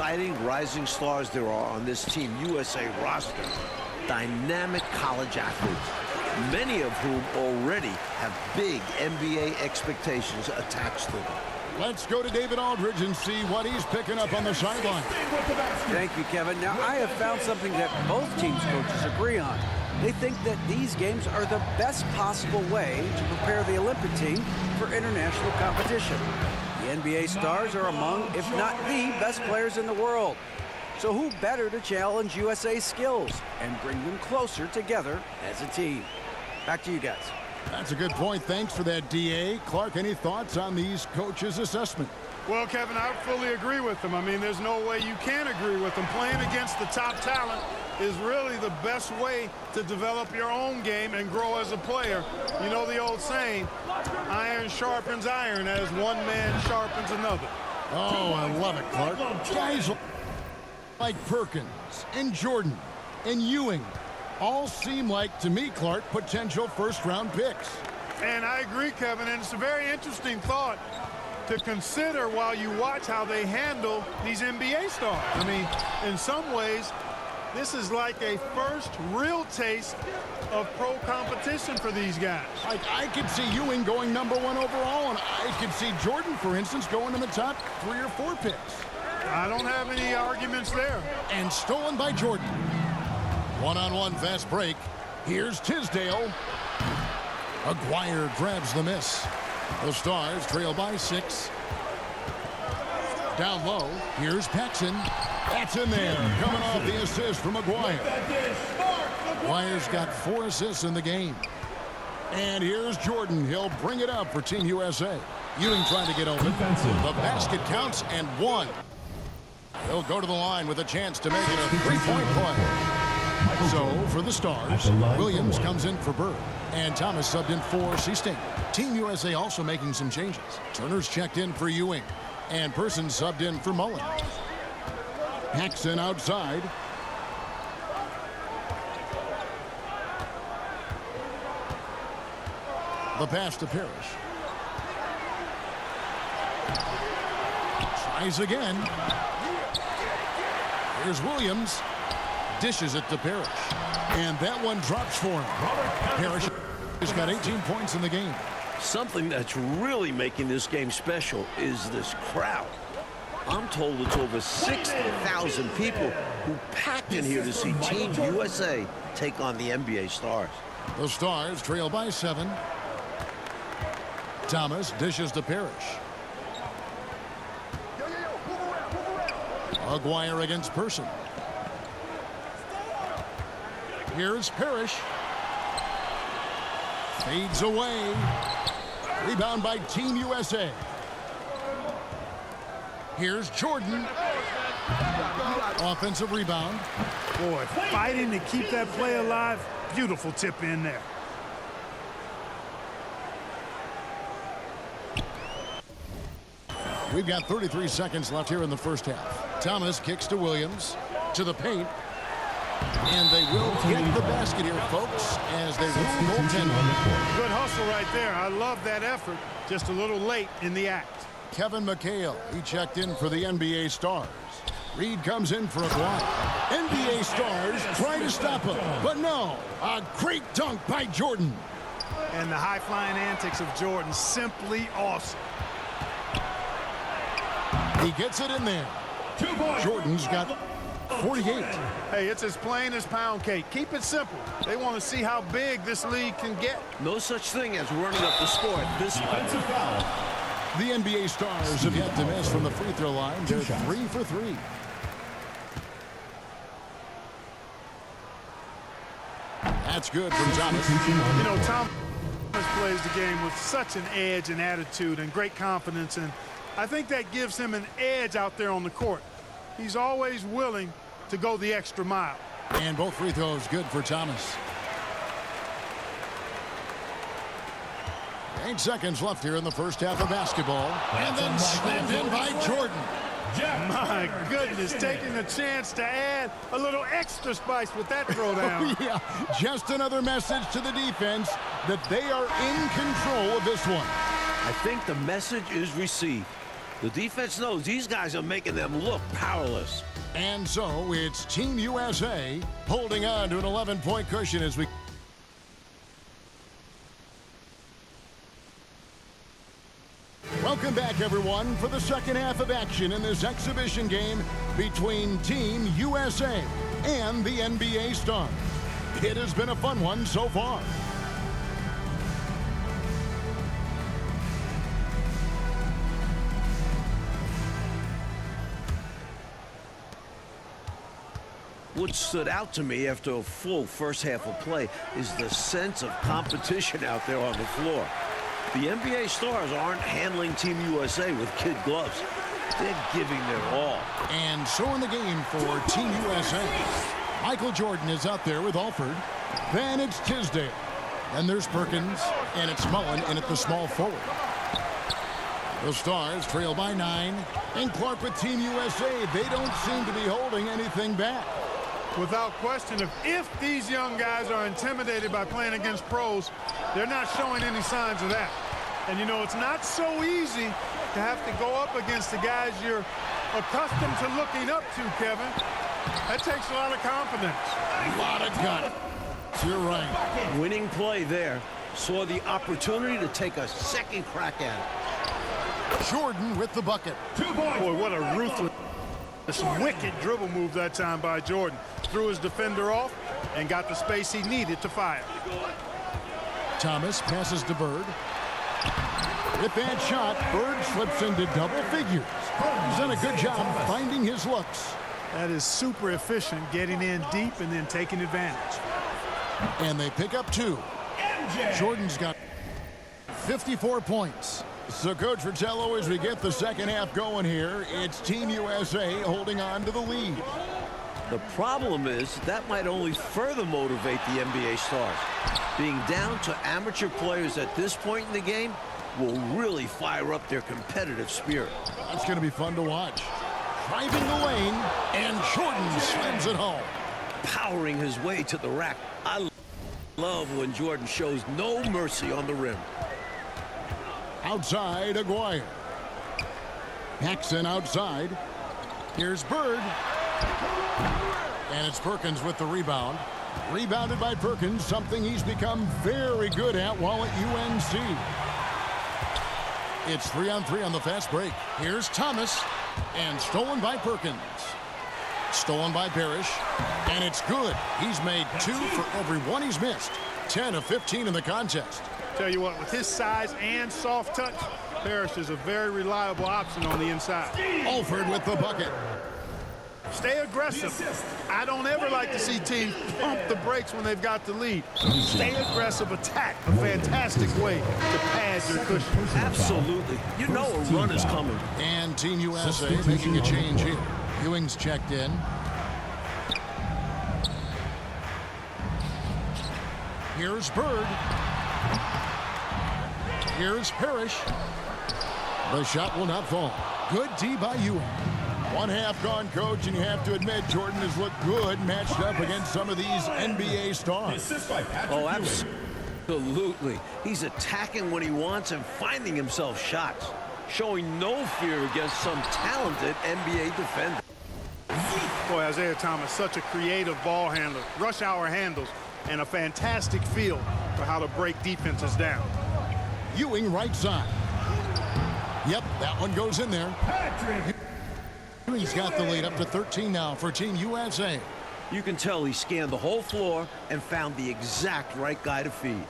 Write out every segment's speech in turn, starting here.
exciting rising stars there are on this Team USA roster. Dynamic college athletes, many of whom already have big NBA expectations attached to them. Let's go to David Aldridge and see what he's picking up on the sideline. Thank you, Kevin. Now, I have found something that both teams' coaches agree on. They think that these games are the best possible way to prepare the Olympic team for international competition. The NBA stars are among, if not the best players in the world. So who better to challenge USA's skills and bring them closer together as a team? Back to you guys. That's a good point. Thanks for that, D.A. Clark, any thoughts on these coaches' assessment? Well, Kevin, I fully agree with them. I mean, there's no way you can agree with them. Playing against the top talent is really the best way to develop your own game and grow as a player. You know the old saying, iron sharpens iron as one man sharpens another. Oh, I love it, Clark. Guys like Perkins and Jordan and Ewing all seem like, to me, Clark, potential first-round picks. And I agree, Kevin, and it's a very interesting thought to consider while you watch how they handle these NBA stars. I mean, in some ways, this is like a first real taste of pro competition for these guys. I could see Ewing going #1 overall, and I could see Jordan, for instance, going in the top 3 or 4 picks. I don't have any arguments there. And stolen by Jordan. One-on-one fast break. Here's Tisdale. Aguirre grabs the miss. The Stars trail by 6. Down low, here's Paxson. That's in there, coming off the assist from Aguirre. Aguirre's got 4 assists in the game. And here's Jordan. He'll bring it up for Team USA. Ewing trying to get open. The basket counts and 1. He'll go to the line with a chance to make it a 3-point play. So, for the Stars, Williams comes in for Bird, and Thomas subbed in for Seasting. Team USA also making some changes. Turner's checked in for Ewing, and Person subbed in for Mullen. Paxson outside. The pass to Parrish. Tries again. Here's Williams. Dishes it to Parrish. And that one drops for him. Parrish has got 18 points in the game. Something that's really making this game special is this crowd. I'm told it's over 60,000 people who packed in here to see Team USA take on the NBA stars. The Stars trail by 7. Thomas dishes to Parrish. Aguirre against Person. Here's Parrish. Fades away. Rebound by Team USA. Here's Jordan. Offensive rebound. Boy, fighting to keep that play alive. Beautiful tip in there. We've got 33 seconds left here in the first half. Thomas kicks to Williams. To the paint. And they will get the basket here, folks, as they rule goaltending. Good hustle right there. I love that effort. Just a little late in the act. Kevin McHale, he checked in for the NBA Stars. Reed comes in for Aguirre. NBA Stars try to stop him, but no. A great dunk by Jordan. And the high-flying antics of Jordan, simply awesome. He gets it in there. Jordan's got 48. Hey, it's as plain as pound cake. Keep it simple. They want to see how big this league can get. No such thing as running up the score at this Defensive foul. The NBA Stars have yet to miss from the free throw line. They're 3 for 3. That's good from Thomas. You know, Thomas plays the game with such an edge and attitude and great confidence, and I think that gives him an edge out there on the court. He's always willing to go the extra mile. And both free throws good for Thomas. 8 seconds left here in the first half of basketball. And then slammed in by Jordan. My goodness, taking a chance to add a little extra spice with that throwdown. Yeah, just another message to the defense that they are in control of this one. I think the message is received. The defense knows these guys are making them look powerless. And so it's Team USA holding on to an 11-point cushion as we... Welcome back, everyone, for the second half of action in this exhibition game between Team USA and the NBA Stars. It has been a fun one so far. What stood out to me after a full first half of play is the sense of competition out there on the floor. The NBA Stars aren't handling Team USA with kid gloves. They're giving their all. And so in the game for Team USA, Michael Jordan is out there with Alford. Then it's Tisdale. Then there's Perkins, and it's Mullen in at the small forward. The Stars trail by 9, and Clark with Team USA. They don't seem to be holding anything back. Without question, if these young guys are intimidated by playing against pros, they're not showing any signs of that. And, you know, it's not so easy to have to go up against the guys you're accustomed to looking up to, Kevin. That takes a lot of confidence. A lot of gut. You're right. Winning play there. Saw the opportunity to take a second crack at it. Jordan with the bucket. Boy, what a ruthless, wicked dribble move that time by Jordan. Threw his defender off and got the space he needed to fire. Thomas passes to Bird. With that shot, Bird slips into double figures. He's done a good job finding his looks. That is super efficient, getting in deep and then taking advantage. And they pick up 2. Jordan's got 54 points. So, Coach Fratello, as we get the second half going here, it's Team USA holding on to the lead. The problem is that might only further motivate the NBA Stars. Being down to amateur players at this point in the game will really fire up their competitive spirit. That's going to be fun to watch. Driving the lane, and Jordan slams it home. Powering his way to the rack. I love when Jordan shows no mercy on the rim. Outside, Aguirre. Paxson outside. Here's Bird. And it's Perkins with the rebound. Rebounded by Perkins, something he's become very good at while at UNC. It's 3-on-3 on the fast break. Here's Thomas. And stolen by Perkins. Stolen by Parrish. And it's good. He's made 2 for every one he's missed. 10 of 15 in the contest. Tell you what, with his size and soft touch, Parrish is a very reliable option on the inside. Alford with the bucket. Stay aggressive. I don't ever like to see teams pump the brakes when they've got the lead. Stay aggressive, attack. A fantastic way to pad your cushion. Absolutely. You know a run is coming. And Team USA making a change here. Ewing's checked in. Here's Bird. Here's Parrish. The shot will not fall. Good D by Ewing. One half gone, Coach, and you have to admit Jordan has looked good matched up against some of these NBA stars. Oh, absolutely. He's attacking when he wants and finding himself shots. Showing no fear against some talented NBA defender. Boy, Isaiah Thomas, such a creative ball handler. Rush hour handles and a fantastic feel for how to break defenses down. Ewing right side. Yep, that one goes in there. Ewing's got the lead up to 13 now for Team USA. You can tell he scanned the whole floor and found the exact right guy to feed.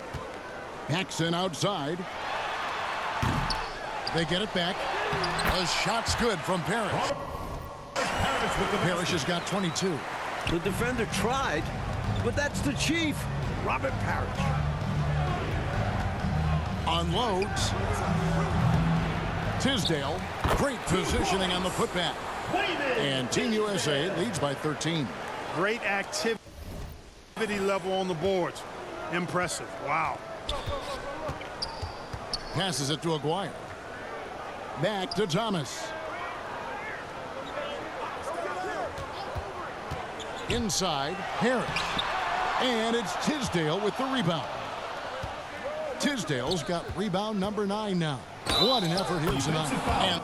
Paxson outside. They get it back. The shot's good from Parrish. Parrish has got 22. The defender tried, but that's the chief, Robert Parrish. Unloads. Tisdale, great positioning on the putback. And Team USA leads by 13. Great activity level on the boards. Impressive. Wow. Passes it to Aguirre. Back to Thomas. Inside, Harris. And it's Tisdale with the rebound. Tisdale's got rebound number 9 now. What an effort here tonight. And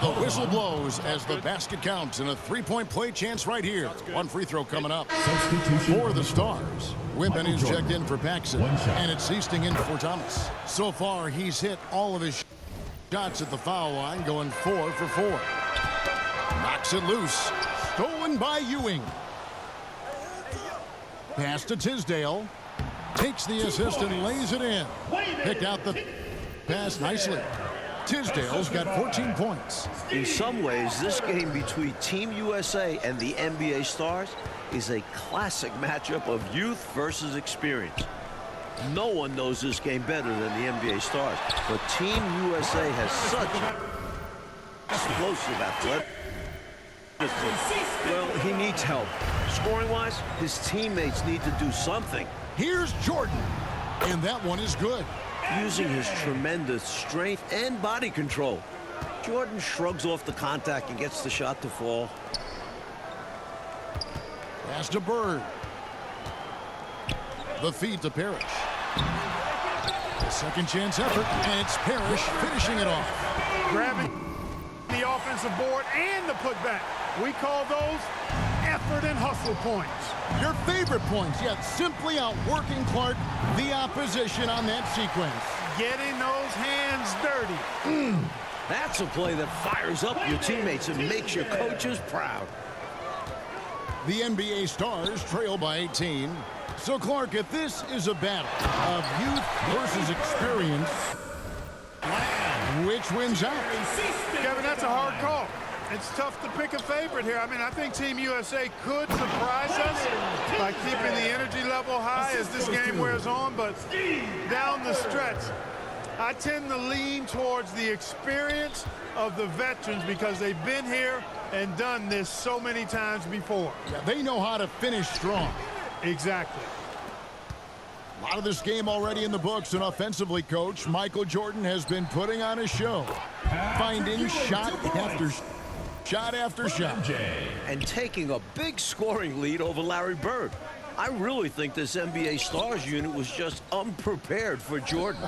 the whistle blows as the basket counts and a three-point play chance right here. One free throw coming up for the Stars. Whitman is checked in for Paxson, and it's Seasting in for Thomas. So far, he's hit all of his shots at the foul line, going 4 for 4. Knocks it loose. Stolen by Ewing. Pass to Tisdale. Takes the assist and lays it in. Picked out the pass nicely. Tisdale's got 14 points. In some ways, this game between Team USA and the NBA Stars is a classic matchup of youth versus experience. No one knows this game better than the NBA Stars, but Team USA has such explosive athletic. Well, he needs help. Scoring-wise, his teammates need to do something. Here's Jordan, and that one is good. Using his tremendous strength and body control, Jordan shrugs off the contact and gets the shot to fall. Pass to Bird. The feed to Parrish. A second chance effort, and it's Parrish finishing it off. Grabbing the offensive board and the putback. We call those effort and hustle points. Your favorite points, yet simply outworking Clark, the opposition on that sequence. Getting those hands dirty. That's a play that fires up your teammates and makes your coaches proud. The NBA Stars trail by 18. So, Clark, if this is a battle of youth versus experience, which wins out? Kevin, that's a hard call. It's tough to pick a favorite here. I mean, I think Team USA could surprise us by keeping the energy level high as this game wears on, but down the stretch, I tend to lean towards the experience of the veterans because they've been here and done this so many times before. Yeah, they know how to finish strong. Exactly. A lot of this game already in the books, and offensively, Coach Michael Jordan has been putting on a show, finding shot after shot. And taking a big scoring lead over Larry Bird. I really think this NBA Stars unit was just unprepared for Jordan.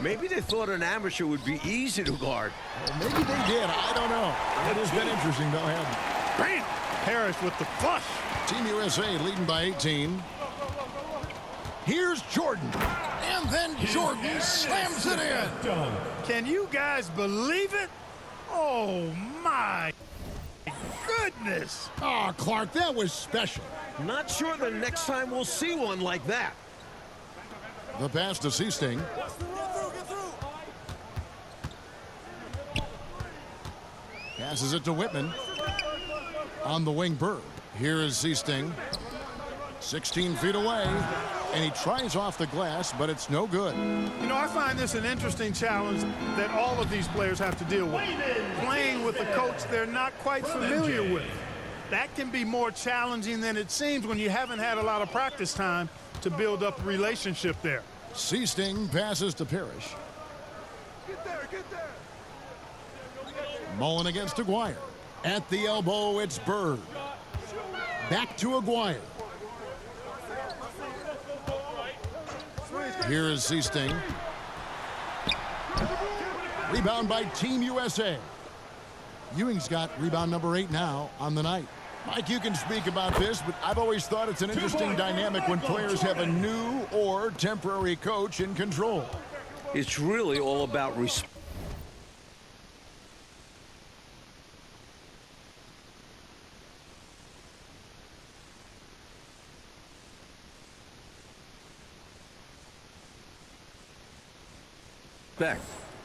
Maybe they thought an amateur would be easy to guard. Well, maybe they did. I don't know. It has been interesting, though, hasn't it? Bam! Parrish with the flush. Team USA leading by 18. Here's Jordan. And then Jordan slams it in. Can you guys believe it? Oh, my goodness. Oh, Clark, that was special. Not sure the next time we'll see one like that. The pass to Seasting. Passes it to Whitman. On the wing, Bird. Here is Seasting. 16 feet away. And he tries off the glass, but it's no good. You know, I find this an interesting challenge that all of these players have to deal with. Playing with a coach they're not quite familiar with. That can be more challenging than it seems when you haven't had a lot of practice time to build up a relationship there. Seasting passes to Parrish. Get there. Mullen against Aguirre. At the elbow, it's Bird. Back to Aguirre. Here is Seasting. Rebound by Team USA. Ewing's got rebound number 8 now on the night. Mike, you can speak about this, but I've always thought it's an interesting dynamic when players have a new or temporary coach in control. It's really all about respect.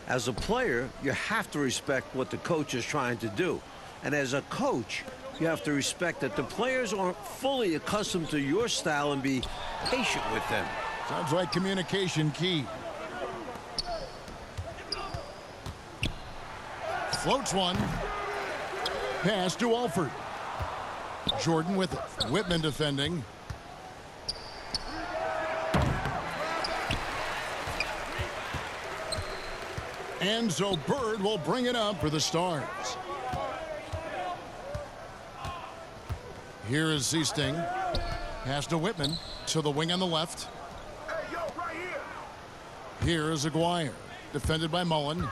As a player, you have to respect what the coach is trying to do. And as a coach, you have to respect that the players aren't fully accustomed to your style and be patient with them. Sounds like communication key. Floats one. Pass to Alford. Jordan with it. Whitman defending. And so Bird will bring it up for the Stars. Here is Seasting. Pass to Whitman. To the wing on the left. Here is Aguirre. Defended by Mullen.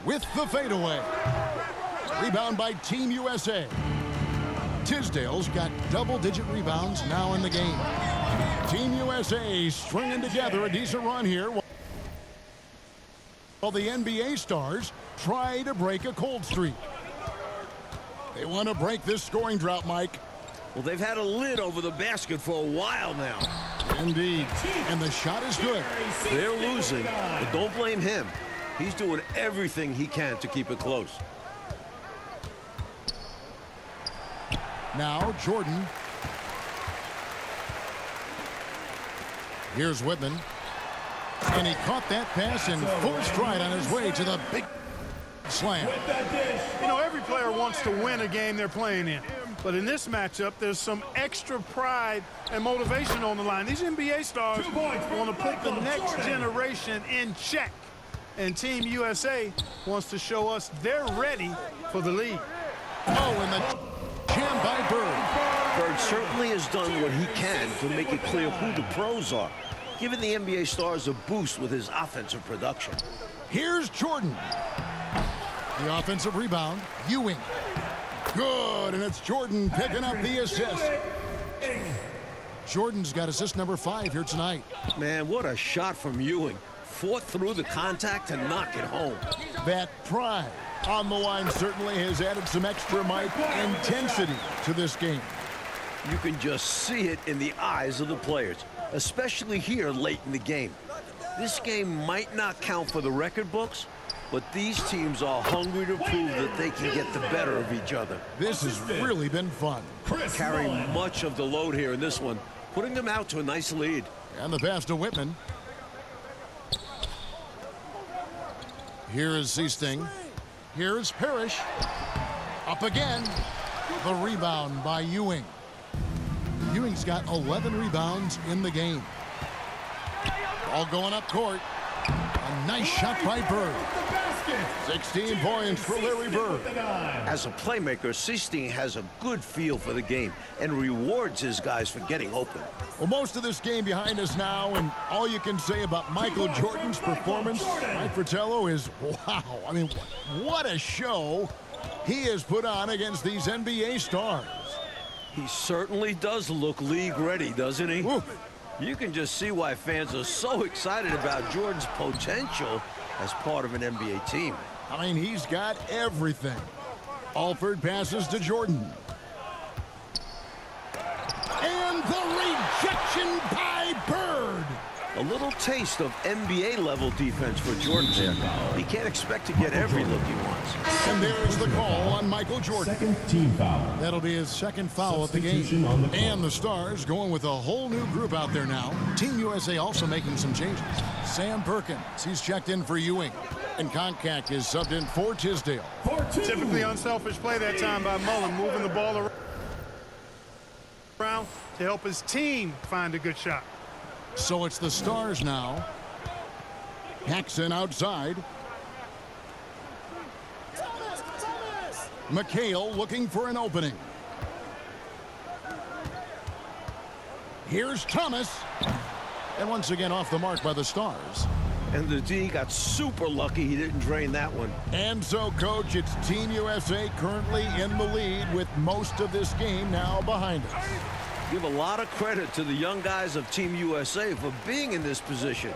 With the fadeaway. Rebound by Team USA. Tisdale's got double-digit rebounds now in the game. Team USA stringing together a decent run here while the NBA Stars try to break a cold streak. They want to break this scoring drought, Mike. Well, they've had a lid over the basket for a while now. Indeed. And the shot is good. They're losing, but don't blame him. He's doing everything he can to keep it close. Now Jordan. Here's Whitman. And he caught that pass in full stride on his way to the big slam. You know, every player wants to win a game they're playing in. But in this matchup, there's some extra pride and motivation on the line. These NBA stars want to put the next generation in check. And Team USA wants to show us they're ready for the lead. Oh, and the jam by Bird. Bird certainly has done what he can to make it clear who the pros are, giving the NBA stars a boost with his offensive production. Here's Jordan. The offensive rebound, Ewing. Good, and it's Jordan picking up the assist. Jordan's got assist number 5 here tonight. Man, what a shot from Ewing. Fought through the contact to knock it home. That pride on the line certainly has added some extra intensity to this game. You can just see it in the eyes of the players, especially here late in the game. This game might not count for the record books, but these teams are hungry to prove that they can get the better of each other. This has really been fun. Carrying much of the load here in this one, putting them out to a nice lead. And the pass to Whitman. Here is Seasting. Here is Parrish. Up again. The rebound by Ewing. Ewing's got 11 rebounds in the game. All going up court. A nice shot by Bird. 16 points for Larry Bird. As a playmaker, Seasting has a good feel for the game and rewards his guys for getting open. Well, most of this game behind us now, and all you can say about Michael Jordan's performance, Mike Fratello, is wow. I mean, what a show he has put on against these NBA stars. He certainly does look league ready, doesn't he? Ooh. You can just see why fans are so excited about Jordan's potential as part of an NBA team. I mean, he's got everything. Alford passes to Jordan. And the rejection by Bird. A little taste of NBA-level defense for Jordan there. He can't expect to get every look he wants. And there's the call on Michael Jordan. Second team foul. That'll be his second foul at the game. And the Stars going with a whole new group out there now. Team USA also making some changes. Sam Perkins, he's checked in for Ewing. And Koncak is subbed in for Tisdale. Typically unselfish play that time by Mullen, moving the ball around to help his team find a good shot. So it's the Stars now. Paxson outside. McHale looking for an opening. Here's Thomas. And once again off the mark by the Stars. And the D got super lucky he didn't drain that one. And so, Coach, it's Team USA currently in the lead with most of this game now behind us. Give a lot of credit to the young guys of Team USA for being in this position.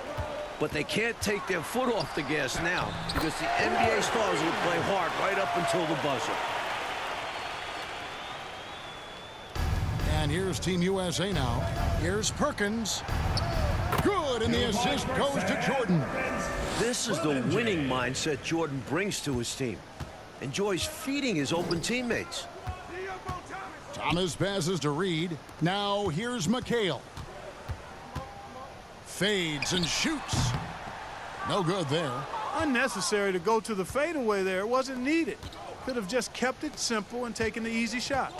But they can't take their foot off the gas now because the NBA stars will play hard right up until the buzzer. And here's Team USA now. Here's Perkins. Good, and the assist goes to Jordan. This is the winning mindset Jordan brings to his team. Enjoys feeding his open teammates. Thomas passes to Reed. Now here's McHale. Fades and shoots. No good there. Unnecessary to go to the fadeaway there. It wasn't needed. Could have just kept it simple and taken the easy shot.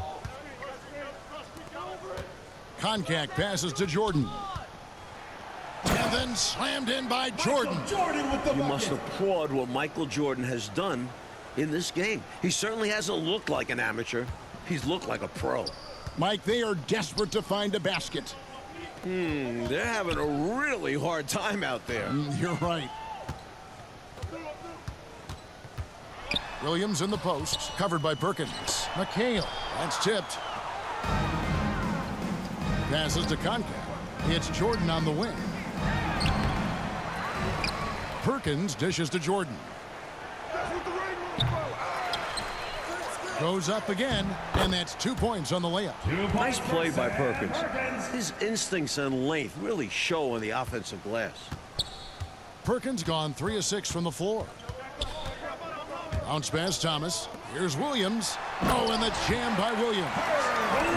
Koncak passes to Jordan. And then slammed in by Jordan. You must applaud what Michael Jordan has done in this game. He certainly hasn't looked like an amateur. He's looked like a pro. Mike, they are desperate to find a basket. They're having a really hard time out there. You're right. Williams in the post, covered by Perkins. McHale, that's tipped. Passes to Concat. It's Jordan on the wing. Perkins dishes to Jordan. Goes up again, and that's 2 points on the layup. Nice play by Perkins. His instincts and length really show on the offensive glass. Perkins gone 3 of 6 from the floor. Bounce pass Thomas. Here's Williams. Oh, and the jam by Williams.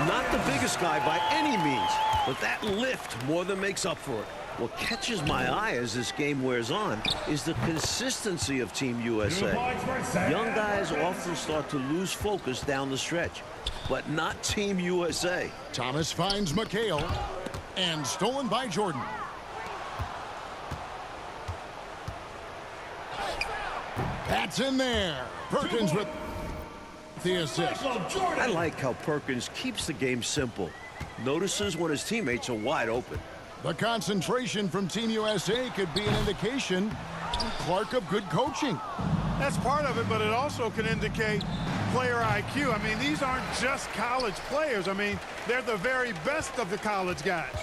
Not the biggest guy by any means, but that lift more than makes up for it. What catches my eye as this game wears on is the consistency of Team USA. Young guys often start to lose focus down the stretch, but not Team USA. Thomas finds McHale, and stolen by Jordan. That's in there. Perkins with the assist. I like how Perkins keeps the game simple. Notices when his teammates are wide open. The concentration from Team USA could be an indication, Clark, of good coaching. That's part of it, but it also can indicate player IQ. I mean, these aren't just college players. I mean, they're the very best of the college guys.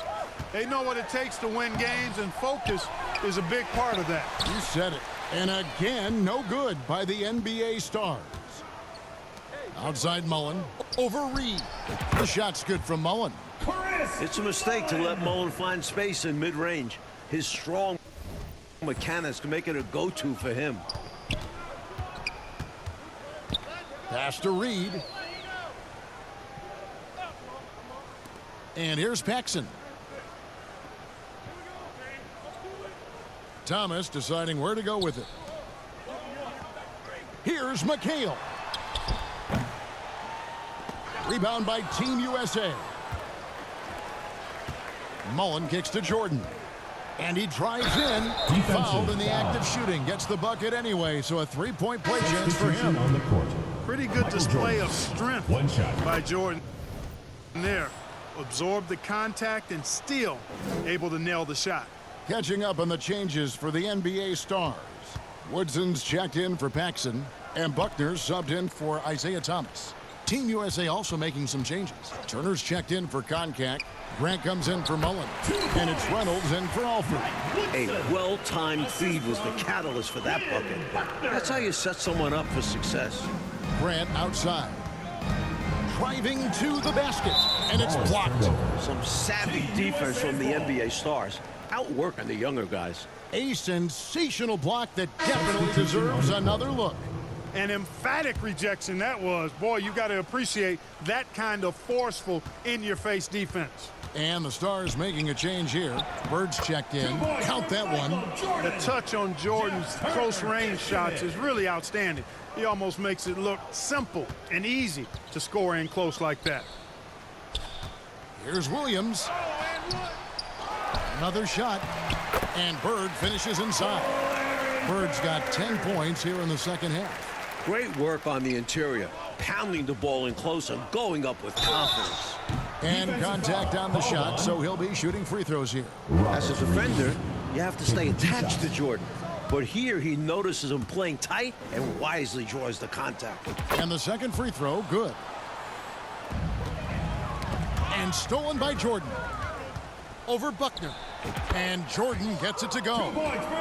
They know what it takes to win games, and focus is a big part of that. You said it. And again, no good by the NBA stars. Outside Mullen, over Reed. The shot's good from Mullen. It's a mistake to let Mullen find space in mid-range. His strong mechanics can make it a go-to for him. Pass to Reed. And here's Paxson. Thomas deciding where to go with it. Here's McHale. Rebound by Team USA. Mullen kicks to Jordan. And he drives in. He fouled in the act of shooting. Gets the bucket anyway, so a three-point play chance for him. On the court. Pretty good display of strength by Jordan there. Absorbed the contact and still able to nail the shot. Catching up on the changes for the NBA stars. Woodson's checked in for Paxson, and Buckner subbed in for Isaiah Thomas. Team USA also making some changes. Turner's checked in for Concac. Grant comes in for Mullen. And it's Reynolds in for Alford. A well-timed feed was the catalyst for that bucket. That's how you set someone up for success. Grant outside. Driving to the basket. And it's blocked. Some savvy defense from the NBA stars. Outworking the younger guys. A sensational block that definitely deserves another look. An emphatic rejection that was. Boy, you got to appreciate that kind of forceful, in-your-face defense. And the Stars making a change here. Bird's checked in. Count that one. The touch on Jordan's close-range shots is really outstanding. He almost makes it look simple and easy to score in close like that. Here's Williams. Another shot. And Bird finishes inside. Bird's got 10 points here in the second half. Great work on the interior, pounding the ball in close and going up with confidence. And contact on the shot, so he'll be shooting free throws here. As a defender, you have to stay attached to Jordan. But here he notices him playing tight and wisely draws the contact. And the second free throw, good. And stolen by Jordan. Over Buckner. And Jordan gets it to go.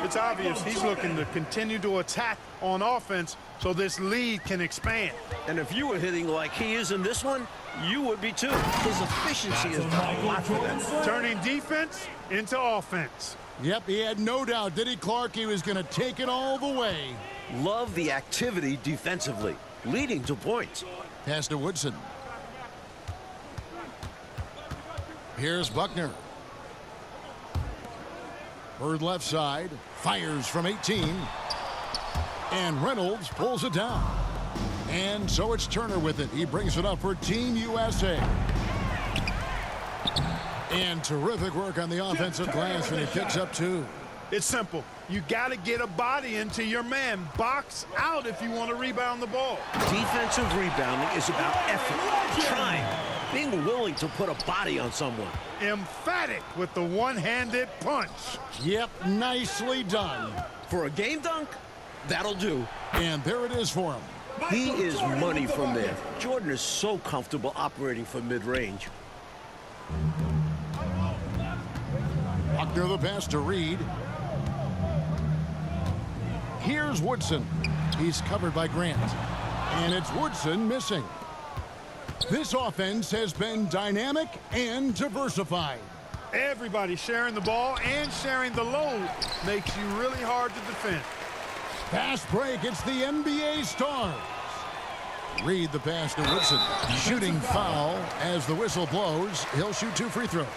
It's obvious he's looking to continue to attack on offense so this lead can expand. And if you were hitting like he is in this one, you would be too. His efficiency has done a lot for them. Turning defense into offense. Yep, he had no doubt, did he, Clark? He was going to take it all the way. Love the activity defensively, leading to points. Pass to Woodson. Here's Buckner. Bird left side, fires from 18. And Reynolds pulls it down. And so it's Turner with it. He brings it up for Team USA. And terrific work on the offensive glass, and he picks up 2. It's simple. You got to get a body into your man. Box out if you want to rebound the ball. Defensive rebounding is about effort, trying, being willing to put a body on someone. Emphatic with the one-handed punch. Yep, nicely done. For a game dunk, that'll do. And there it is for him. He is money from there. Jordan is so comfortable operating from mid-range. Buckner the pass to Reed. Here's Woodson. He's covered by Grant. And it's Woodson missing. This offense has been dynamic and diversified. Everybody sharing the ball and sharing the load makes you really hard to defend. Fast break. It's the NBA Stars. Reed the pass to Woodson. Shooting foul as the whistle blows. He'll shoot 2 free throws.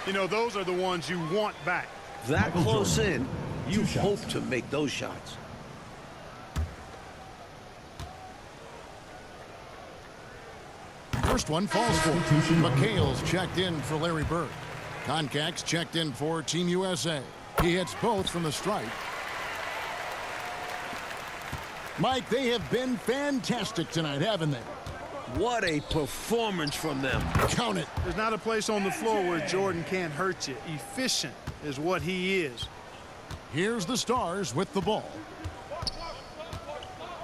You know, those are the ones you want back. That close in, you hope to make those shots. First one falls for. McHale's checked in for Larry Bird. Concac's checked in for Team USA. He hits both from the stripe. Mike, they have been fantastic tonight, haven't they? What a performance from them. Count it. There's not a place on the floor where Jordan can't hurt you. Efficient is what he is. Here's the Stars with the ball.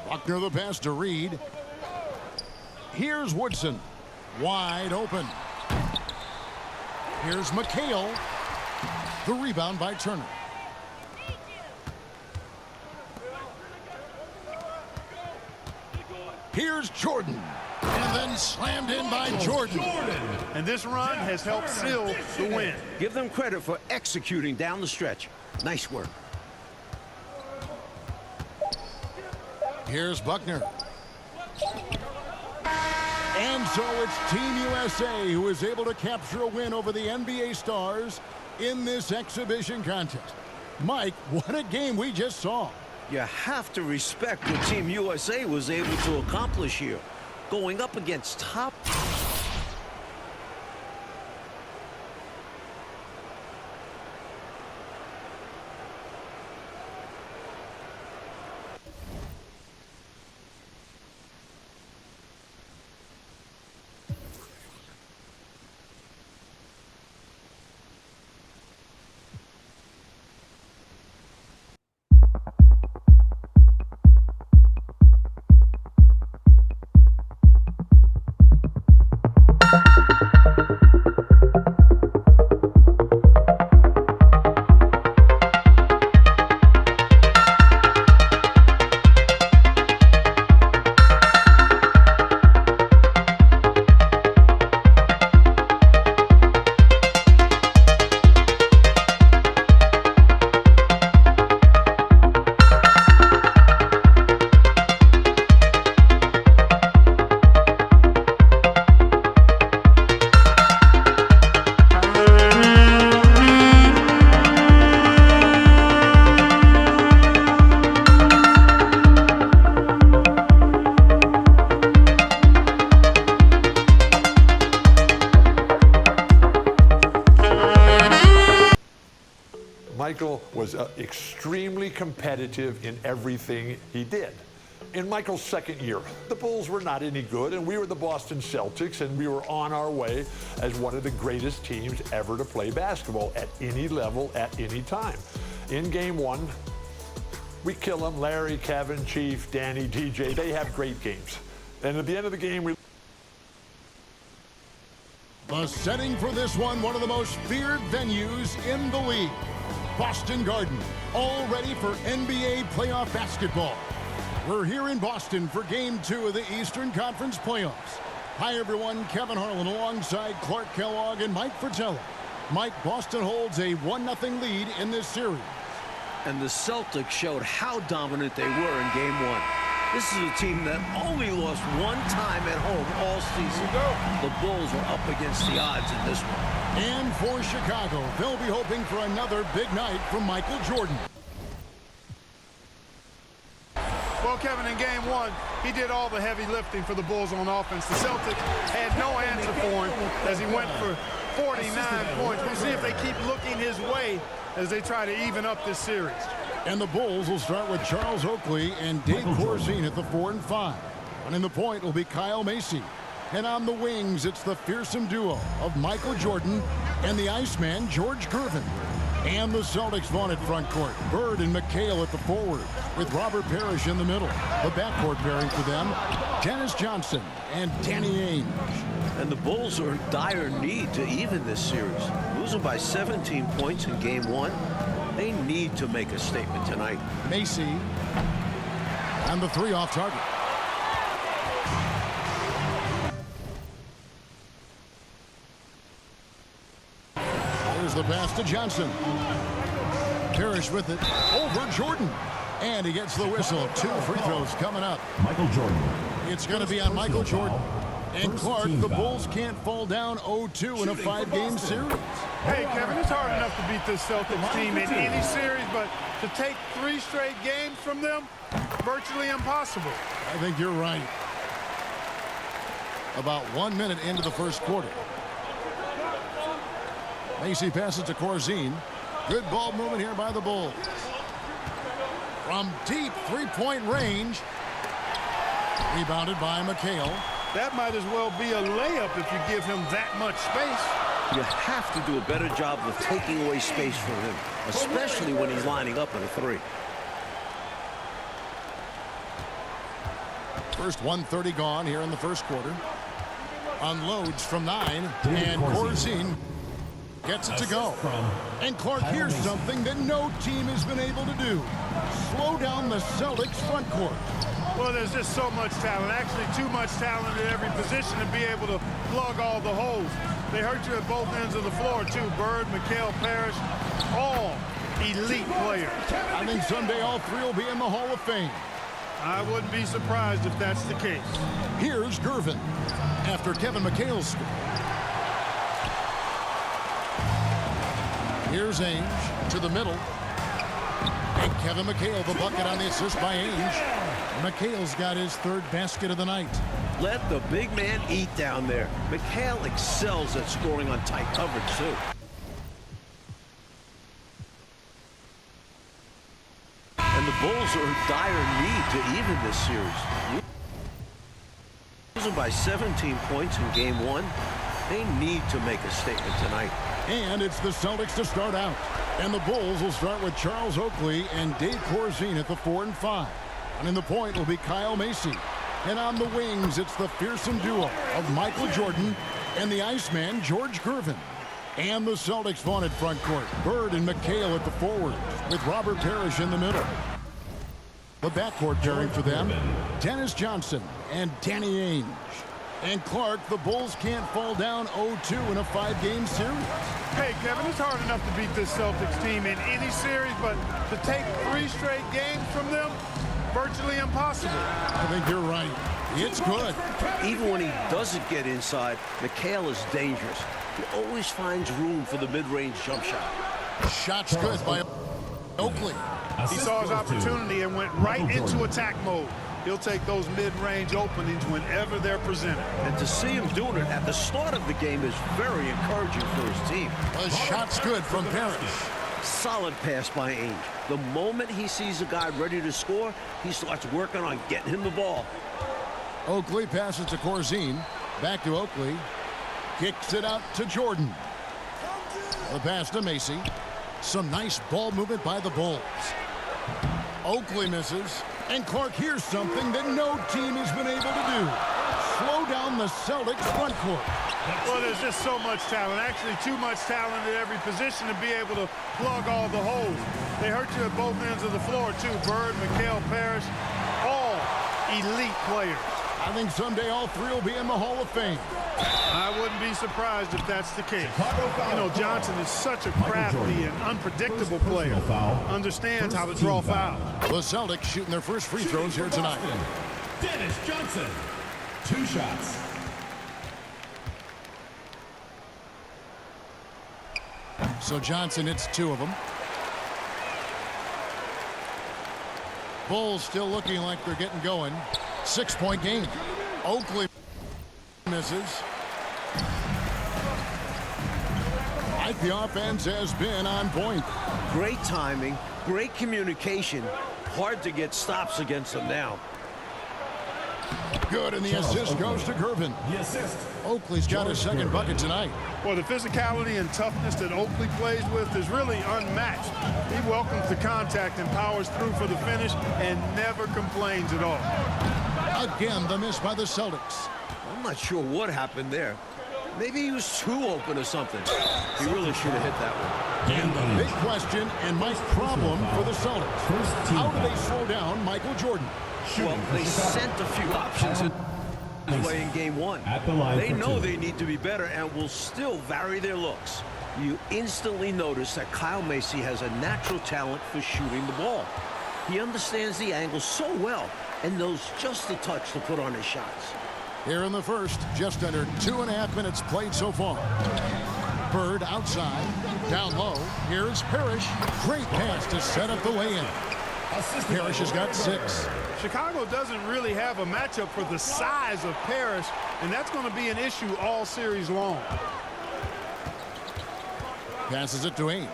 Buckner the pass to Reed. Here's Woodson. Wide open. Here's McHale. The rebound by Turner. Here's Jordan. And then slammed in by Jordan. And this run has helped seal the win. Give them credit for executing down the stretch. Nice work. Here's Buckner. And so it's Team USA who is able to capture a win over the NBA Stars in this exhibition contest. Mike, what a game we just saw. You have to respect what Team USA was able to accomplish here. Going up against top... Michael was extremely competitive in everything he did. In Michael's second year, the Bulls were not any good, and we were the Boston Celtics, and we were on our way as one of the greatest teams ever to play basketball at any level, at any time. In game one, we kill them. Larry, Kevin, Chief, Danny, DJ, they have great games. And at the end of the game, we... The setting for this one of the most feared venues in the league. Boston Garden, all ready for NBA playoff basketball. We're here in Boston for Game 2 of the Eastern Conference Playoffs. Hi, everyone. Kevin Harlan alongside Clark Kellogg and Mike Fratello. Mike, Boston holds a 1-0 lead in this series. And the Celtics showed how dominant they were in Game 1. This is a team that only lost one time at home all season. The Bulls were up against the odds in this one. And for Chicago, they'll be hoping for another big night from Michael Jordan. Well, Kevin, in Game 1, he did all the heavy lifting for the Bulls on offense. The Celtics had no answer for him as he went for 49 points. We'll see if they keep looking his way as they try to even up this series. And the Bulls will start with Charles Oakley and Dave Corzine at the 4 and 5. Running the point will be Kyle Macy. And on the wings, it's the fearsome duo of Michael Jordan and the Iceman, George Gervin. And the Celtics vaunted front court. Bird and McHale at the forward, with Robert Parrish in the middle. The backcourt pairing for them, Dennis Johnson and Danny Ainge. And the Bulls are in dire need to even this series. Losing by 17 points in game one, they need to make a statement tonight. Macy, and the three off target. Here's the pass to Johnson. Parrish with it over Jordan. And he gets the whistle. 2 free throws coming up. Michael Jordan. It's going to be on Michael Jordan. And Clark, the Bulls can't fall down 0-2 in a 5-game series. Hey, Kevin, it's hard enough to beat this Celtics team in any series, but to take 3 straight games from them, virtually impossible. I think you're right. About 1 minute into the first quarter. Macy passes to Corzine. Good ball movement here by the Bulls. From deep three-point range. Rebounded by McHale. That might as well be a layup if you give him that much space. You have to do a better job of taking away space from him, especially when he's lining up on a 3. First 1:30 gone here in the first quarter. Unloads from 9, and Corzine gets it to go. And Clark hears something that no team has been able to do. Slow down the Celtics front court. Well, there's just so much talent, actually too much talent at every position to be able to plug all the holes. They hurt you at both ends of the floor, too. Bird, McHale, Parrish, all elite players. I think someday all 3 will be in the Hall of Fame. I wouldn't be surprised if that's the case. Here's Gervin after Kevin McHale's score. Here's Ainge to the middle. And Kevin McHale, the bucket on the assist by Ainge. McHale's got his 3rd basket of the night. Let the big man eat down there. McHale excels at scoring on tight coverage, too. And the Bulls are in dire need to even this series. Losing by 17 points in game 1, they need to make a statement tonight. And it's the Celtics to start out. And the Bulls will start with Charles Oakley and Dave Corzine at the 4 and 5. And in the point will be Kyle Macy. And on the wings, it's the fearsome duo of Michael Jordan and the Iceman, George Gervin. And the Celtics vaunted front court. Bird and McHale at the forwards, with Robert Parrish in the middle. The backcourt pairing for them, Dennis Johnson and Danny Ainge. And Clark, the Bulls can't fall down 0-2 in a 5-game series. Hey, Kevin, it's hard enough to beat this Celtics team in any series, but to take 3 straight games from them, virtually impossible. I think you're right. It's good. Even when he doesn't get inside, McHale is dangerous. He always finds room for the mid-range jump shot. Shot's good by Oakley. He saw his opportunity and went right into attack mode. He'll take those mid-range openings whenever they're presented. And to see him doing it at the start of the game is very encouraging for his team. The shot's good from Parrish. Solid pass by Ainge. The moment he sees a guy ready to score, he starts working on getting him the ball. Oakley passes to Corzine. Back to Oakley. Kicks it out to Jordan. The pass to Macy. Some nice ball movement by the Bulls. Oakley misses. And Clark hears something that no team has been able to do. Slow down the Celtics front court. Well, there's just so much talent, actually too much talent at every position to be able to plug all the holes. They hurt you at both ends of the floor, too. Bird, McHale, Parrish, all elite players. I think someday all 3 will be in the Hall of Fame. I wouldn't be surprised if that's the case. You know, Johnson is such a crafty and unpredictable player. Understands how to draw fouls. The Celtics shooting their first free throws here tonight. Dennis Johnson. 2 shots. So Johnson hits 2 of them. Bulls still looking like they're getting going. 6-point game. Oakley misses. Like the offense has been on point. Great timing, great communication. Hard to get stops against them now. Good, and the assist goes to Gervin. The assist. Oakley's got his second bucket tonight. Well, the physicality and toughness that Oakley plays with is really unmatched. He welcomes the contact and powers through for the finish and never complains at all. Again, the miss by the Celtics. I'm not sure what happened there. Maybe he was too open or something. He really should have hit that one. And the big question and my problem for the Celtics. How do they slow down Michael Jordan? Well, they sent a few options away in game one. They know they need to be better and will still vary their looks. You instantly notice that Kyle Macy has a natural talent for shooting the ball. He understands the angle so well and knows just the touch to put on his shots. Here in the first, just under 2.5 minutes played so far. Bird outside, down low. Here's Parrish. Great pass to set up the lay-in. Parrish has got 6. Chicago doesn't really have a matchup for the size of Parrish, and that's going to be an issue all series long. Passes it to Ainge.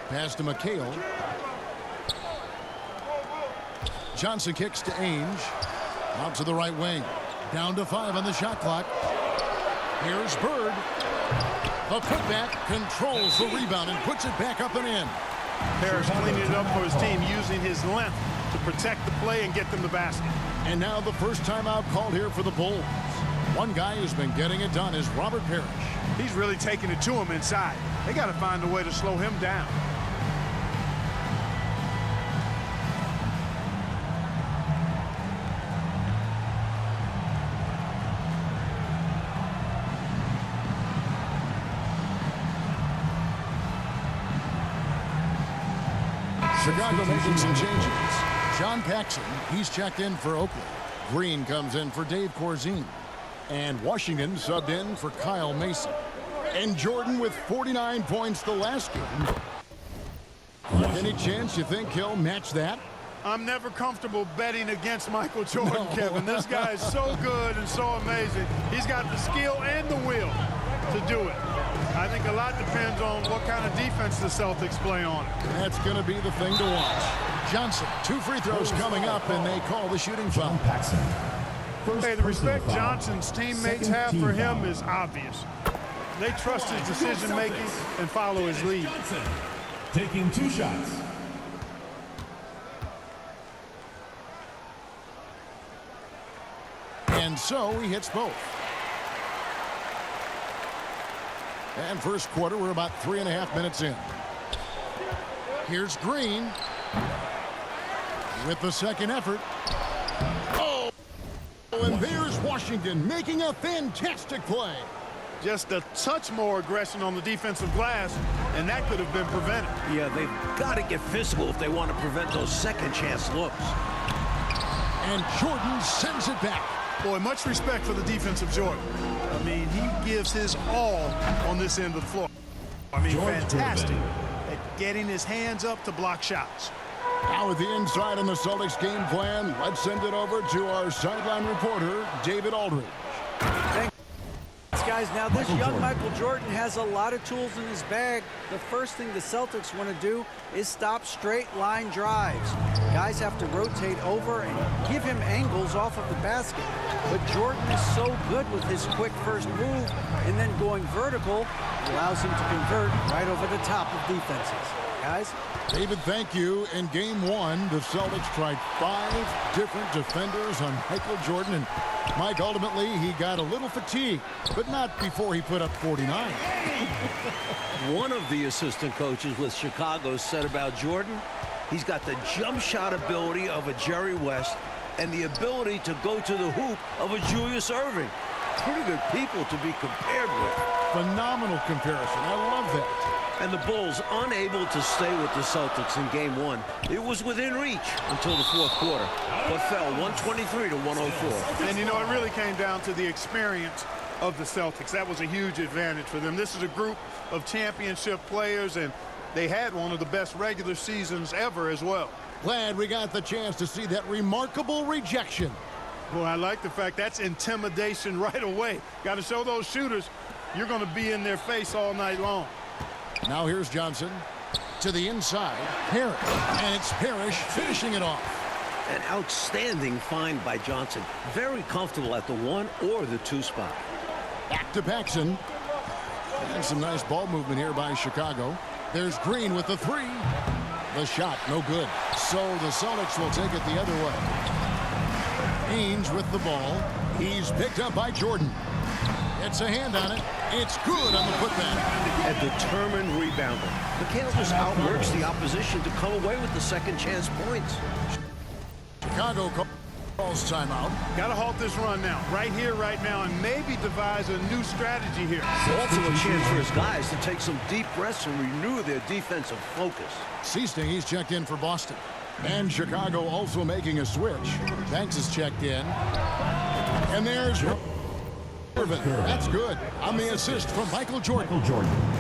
Pass to McHale. Johnson kicks to Ainge. Out to the right wing. Down to 5 on the shot clock. Here's Bird. The putback controls the rebound and puts it back up and in. Parrish cleaning it up for his team, using his length to protect the play and get them the basket. And now the first timeout called here for the Bulls. One guy who's been getting it done is Robert Parrish. He's really taking it to him inside. They got to find a way to slow him down. Chicago making some changes. John Paxson, he's checked in for Oakley. Green comes in for Dave Corzine. And Washington subbed in for Kyle Mason. And Jordan with 49 points the last game. Any chance you think he'll match that? I'm never comfortable betting against Michael Jordan, Kevin. This guy is so good and so amazing. He's got the skill and the will to do it. I think a lot depends on what kind of defense the Celtics play on it. That's going to be the thing to watch. Johnson, 2 free throws coming up, and they call the shooting foul. Paxson. Hey, the respect Johnson's teammates have for him is obvious. They trust his decision-making and follow his lead. Johnson taking 2 shots. And so he hits both. And first quarter, we're about 3.5 minutes in. Here's Green with the second effort. Oh, and there's Washington making a fantastic play. Just a touch more aggression on the defensive glass, and that could have been prevented. Yeah, they've got to get physical if they want to prevent those second-chance looks. And Jordan sends it back. Boy, much respect for the defensive Jordan. I mean, he gives his all on this end of the floor. I mean, fantastic at getting his hands up to block shots. Now with the inside on the Celtics game plan, let's send it over to our sideline reporter, David Aldridge. Guys, now this young Michael Jordan has a lot of tools in his bag. The first thing the Celtics want to do is stop straight line drives. Guys have to rotate over and give him angles off of the basket. But Jordan is so good with his quick first move, and then going vertical allows him to convert right over the top of defenses. Guys? David, thank you. In game 1, the Celtics tried 5 different defenders on Michael Jordan, and Mike, ultimately, he got a little fatigued, but not before he put up 49. One of the assistant coaches with Chicago said about Jordan, he's got the jump shot ability of a Jerry West and the ability to go to the hoop of a Julius Erving. Pretty good people to be compared with. Phenomenal comparison. I love that. And the Bulls unable to stay with the Celtics in game 1. It was within reach until the fourth quarter, but fell 123 to 104. And, you know, it really came down to the experience of the Celtics. That was a huge advantage for them. This is a group of championship players, and they had one of the best regular seasons ever as well. Glad we got the chance to see that remarkable rejection. Well, I like the fact that's intimidation right away. Got to show those shooters you're going to be in their face all night long. Now here's Johnson. To the inside, Parrish. And it's Parrish finishing it off. An outstanding find by Johnson. Very comfortable at the 1 or the 2 spot. Back to Paxson. And some nice ball movement here by Chicago. There's Green with the 3. The shot, no good. So the Celtics will take it the other way. Ainge with the ball. He's picked up by Jordan. It's a hand on it. It's good on the putback. A determined rebounder. McHale just outworks the opposition to come away with the second chance points. Chicago calls timeout. Got to halt this run now, right here, right now, and maybe devise a new strategy here. Also a chance for his guys to take some deep breaths and renew their defensive focus. Seasting, he's checked in for Boston. And Chicago also making a switch. Banks is checked in. And there's Gervin. That's good. On the assist from Michael Jordan.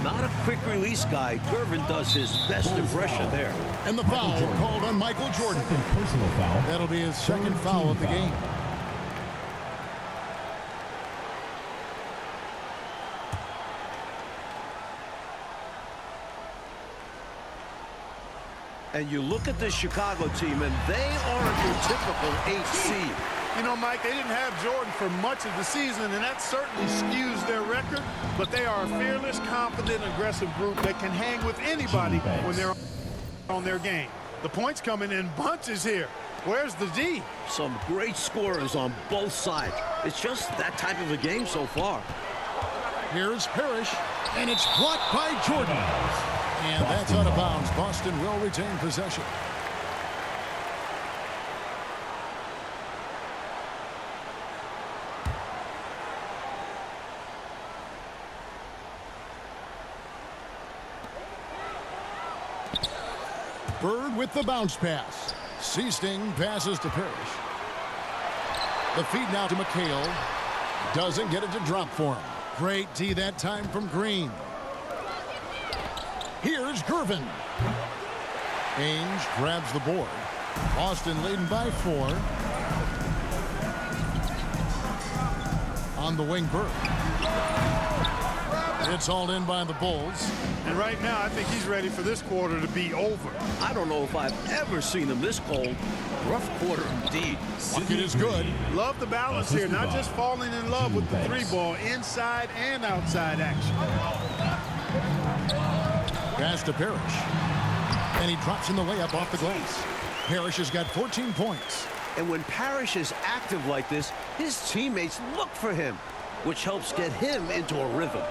Not a quick release guy. Gervin does his best impression there. And the foul called on Michael Jordan. Personal foul. That'll be his second foul of the game. And you look at this Chicago team, and they aren't your typical 8 seed. You know, Mike, they didn't have Jordan for much of the season, and that certainly skews their record, but they are a fearless, confident, aggressive group that can hang with anybody when they're on their game. The points coming in bunches here. Where's the D? Some great scorers on both sides. It's just that type of a game so far. Here's Parrish, and it's blocked by Jordan. And that's out of bounds. Boston will retain possession. Bird with the bounce pass. Seasting passes to Parrish. The feed now to McHale. Doesn't get it to drop for him. Great D that time from Green. Here's Gervin. Ainge grabs the board. Boston leading by 4. On the wing, Bird. It's hauled in by the Bulls. And right now, I think he's ready for this quarter to be over. I don't know if I've ever seen him this cold. Rough quarter indeed. Bucket is good. Love the balance here, not just falling in love with the 3-ball, inside and outside action. Pass to Parrish. And he drops in the layup off the glass. Parrish has got 14 points. And when Parrish is active like this, his teammates look for him, which helps get him into a rhythm.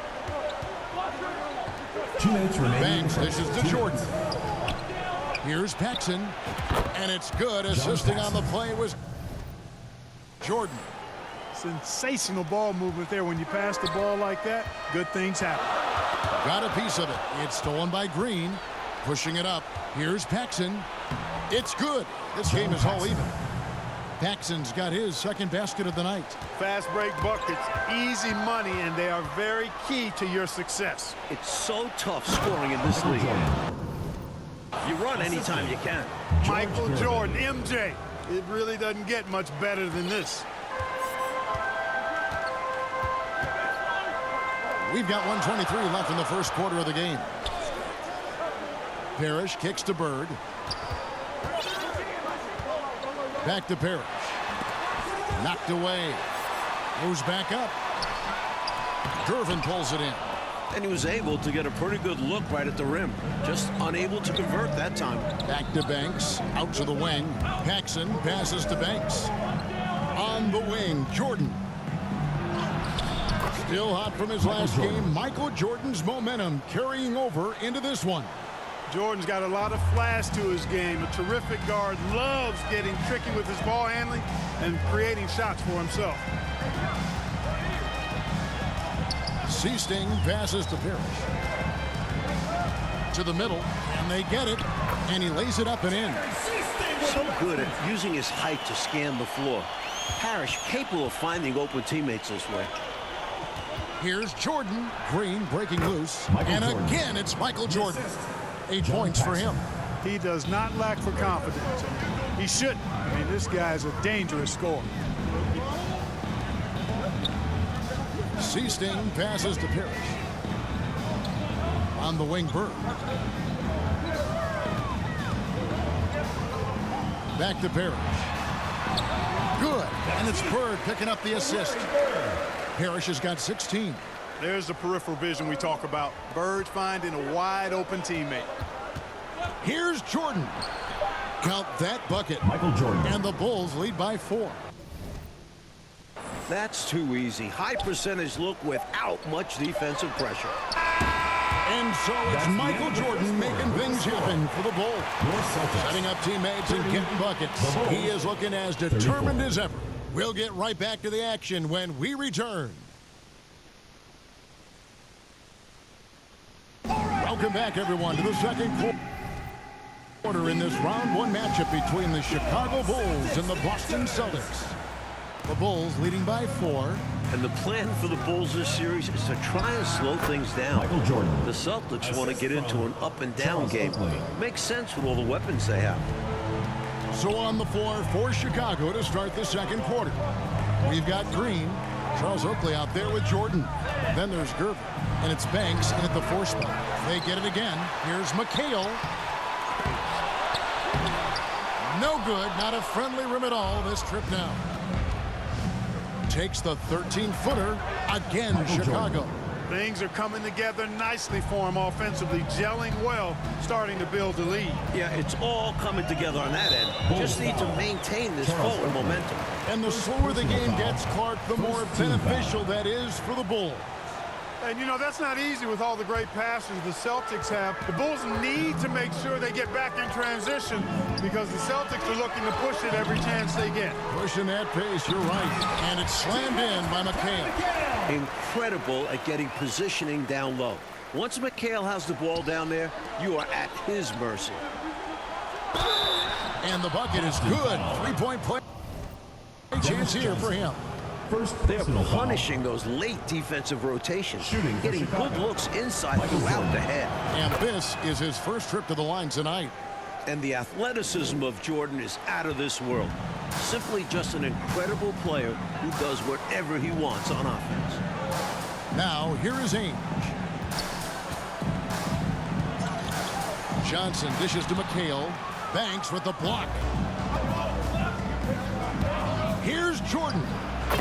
2 minutes remaining. Banks dishes to Jordan. Here's Paxson. And it's good. Assisting on the play was Jordan. Sensational ball movement there. When you pass the ball like that, good things happen. Got a piece of it. It's stolen by Green. Pushing it up. Here's Paxson. It's good. This game is all even. Paxson's got his second basket of the night. Fast break buckets, easy money, and they are very key to your success. It's so tough scoring in this league. You run anytime you can. Michael Jordan, MJ. It really doesn't get much better than this. We've got 1:23 left in the first quarter of the game. Parrish kicks to Bird. Back to Parrish. Knocked away. Moves back up. Gervin pulls it in. And he was able to get a pretty good look right at the rim. Just unable to convert that time. Back to Banks. Out to the wing. Paxson passes to Banks. On the wing, Jordan. Still hot from his last game. Michael Jordan's momentum carrying over into this one. Jordan's got a lot of flash to his game. A terrific guard, loves getting tricky with his ball handling and creating shots for himself. Seasting passes to Parrish. To the middle, and they get it, and he lays it up and in. So good at using his height to scan the floor. Parrish capable of finding open teammates this way. Here's Jordan. Green breaking loose. And again, it's Michael Jordan. 8 points for him. He does not lack for confidence. He shouldn't. I mean, this guy's a dangerous scorer. Seasting passes to Parrish. On the wing, Bird. Back to Parrish. Good. And it's Bird picking up the assist. Parrish has got 16. There's the peripheral vision we talk about. Bird finding a wide open teammate. Here's Jordan. Count that bucket. Michael Jordan. And the Bulls lead by 4. That's too easy. High percentage look without much defensive pressure. And so it's Michael Jordan making things happen for the Bulls. Setting up teammates and getting buckets. He is looking as determined as ever. We'll get right back to the action when we return. Welcome back, everyone, to the second quarter in this round one matchup between the Chicago Bulls and the Boston Celtics. The Bulls leading by 4. And the plan for the Bulls this series is to try and slow things down. Michael Jordan. The Celtics want to get into an up-and-down game. Makes sense with all the weapons they have. So on the floor for Chicago to start the second quarter. We've got Green, Charles Oakley out there with Jordan. Then there's Gervin, and it's Banks in at the 4 spot. They get it again. Here's McHale. No good, not a friendly rim at all this trip now. Takes the 13-footer. Again, Chicago. Things are coming together nicely for him offensively, gelling well, starting to build the lead. Yeah, it's all coming together on that end. Just need to maintain this forward momentum. And the slower the game gets, Clark, the more beneficial that is for the Bulls. And, you know, that's not easy with all the great passes the Celtics have. The Bulls need to make sure they get back in transition because the Celtics are looking to push it every chance they get. Pushing that pace, you're right. And it's slammed in by McHale. Incredible at getting positioning down low. Once McHale has the ball down there, you are at his mercy. And the bucket is good. 3-point play. Chance here for him. They're punishing those late defensive rotations, getting good looks inside throughout the head. And this is his first trip to the line tonight. And the athleticism of Jordan is out of this world. Simply just an incredible player who does whatever he wants on offense. Now, here is Ainge. Johnson dishes to McHale. Banks with the block. Here's Jordan.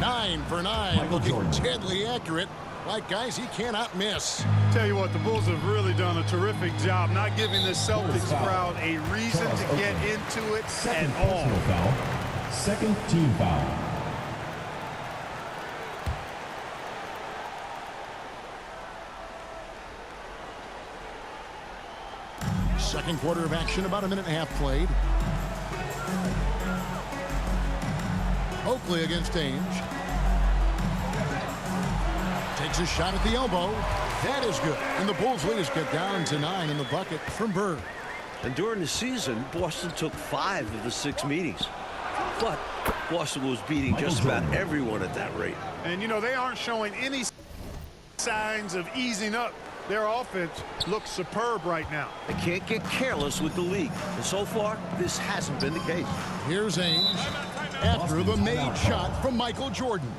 9 for 9, looking deadly accurate. Like guys he cannot miss. Tell you what, the Bulls have really done a terrific job not giving the Celtics crowd a reason to get into it at all. Second team foul. Second quarter of action, about a minute and a half played. Oakley against Ainge. Takes a shot at the elbow. That is good. And the Bulls lead us get down to 9 in the bucket from Bird. And during the season, Boston took 5 of the 6 meetings. But Boston was beating just about everyone at that rate. And, you know, they aren't showing any signs of easing up. Their offense looks superb right now. They can't get careless with the league. And so far, this hasn't been the case. Here's Ainge after the made shot from Michael Jordan.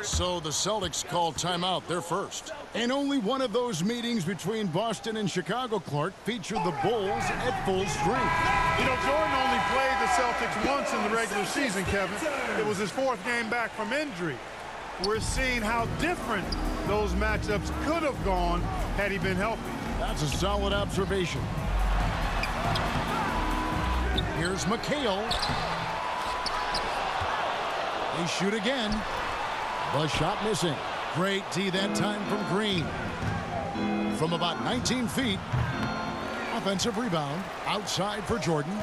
So the Celtics called timeout, their first. And only one of those meetings between Boston and Chicago, Clark, featured the Bulls at full strength. You know, Jordan only played the Celtics once in the regular season, Kevin. It was his 4th game back from injury. We're seeing how different those matchups could have gone had he been healthy. That's a solid observation. Here's McHale. They shoot again. The shot missing. Great D that time from Green. From about 19 feet. Offensive rebound. Outside for Jordan.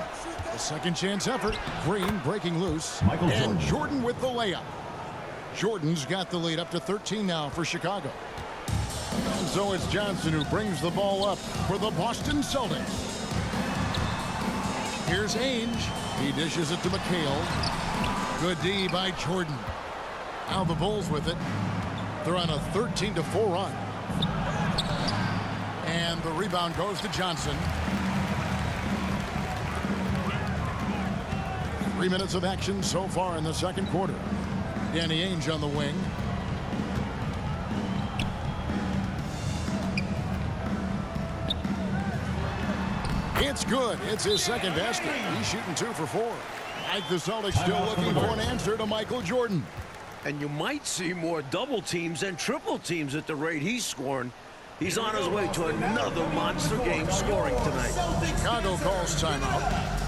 A second chance effort. Green breaking loose. And Jordan with the layup. Jordan's got the lead up to 13 now for Chicago. And so it's Johnson who brings the ball up for the Boston Celtics. Here's Ainge. He dishes it to McHale. Good D by Jordan. Now the Bulls with it. They're on a 13-4 run. And the rebound goes to Johnson. 3 minutes of action so far in the second quarter. Danny Ainge on the wing. It's good. It's his second basket. He's shooting 2 for 4. The Celtics still looking for an answer to Michael Jordan. And you might see more double teams and triple teams at the rate he's scoring. He's on his way to another monster game scoring tonight. Chicago calls timeout.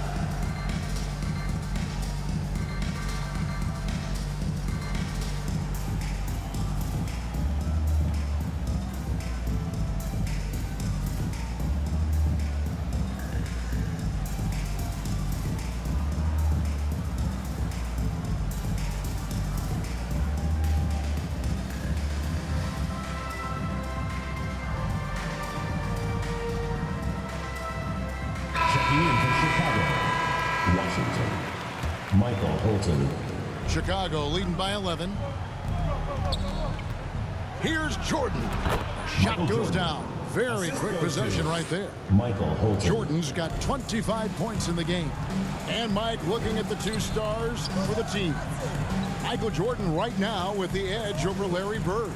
Michael Holton. Chicago leading by 11. Here's Jordan. Shot goes down. Very quick possession right there. Michael Holton. Jordan's got 25 points in the game. And Mike looking at the two stars for the team. Michael Jordan right now with the edge over Larry Bird.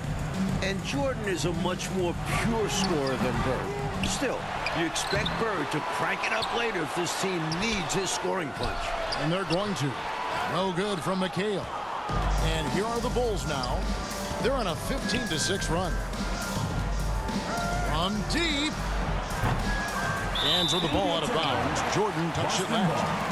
And Jordan is a much more pure scorer than Bird. Still, you expect Bird to crank it up later if this team needs his scoring punch. And they're going to. No good from McHale. And here are the Bulls now. They're on a 15-6 run. From deep. Hands with the ball out of bounds. Jordan touched it last.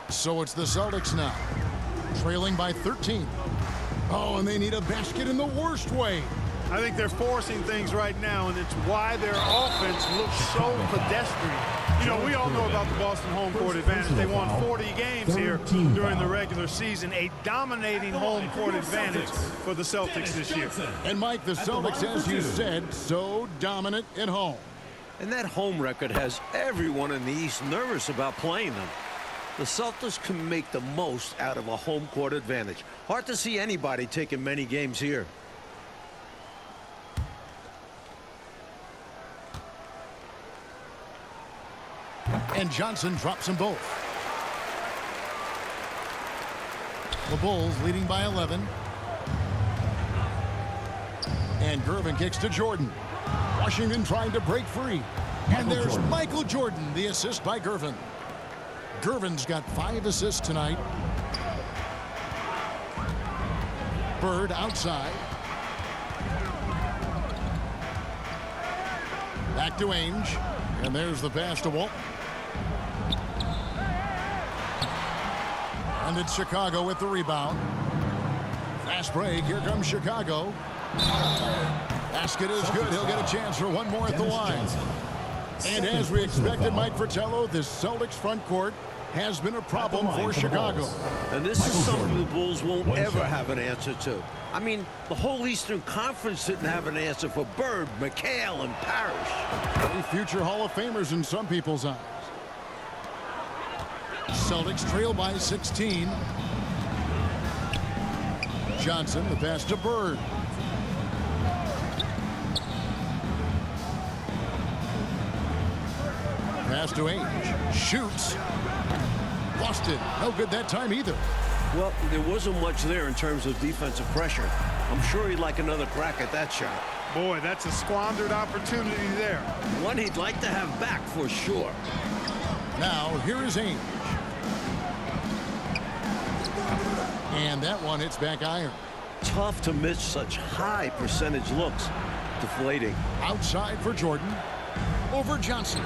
So it's the Celtics now, trailing by 13. Oh, and they need a basket in the worst way. I think they're forcing things right now, and it's why their offense looks so pedestrian. You know, we all know about the Boston home court advantage. They won 40 games here during the regular season, a dominating home court advantage for the Celtics this year. And Mike, the Celtics, as you said, so dominant at home. And that home record has everyone in the East nervous about playing them. The Celtics can make the most out of a home court advantage. Hard to see anybody taking many games here. And Johnson drops them both. The Bulls leading by 11. And Gervin kicks to Jordan. Washington trying to break free. And there's Michael Jordan, the assist by Gervin. Gervin's got 5 assists tonight. Bird outside. Back to Ainge. And there's the pass to Walton. And it's Chicago with the rebound. Fast break. Here comes Chicago. Basket is good. He'll get a chance for one more at the line. And as we expected, Mike Fratello, this Celtics front court has been a problem for Chicago. And this is something the Bulls won't ever have an answer to. I mean, the whole Eastern Conference didn't have an answer for Bird, McHale, and Parrish. 3 future Hall of Famers in some people's eyes. Celtics trail by 16. Johnson, the pass to Bird. Pass to Ainge. Shoots. Lost it. No good that time either. Well, there wasn't much there in terms of defensive pressure. I'm sure he'd like another crack at that shot. Boy, that's a squandered opportunity there. One he'd like to have back for sure. Now, here is Ainge. And that one hits back iron. Tough to miss such high percentage looks. Deflating. Outside for Jordan. over Johnson.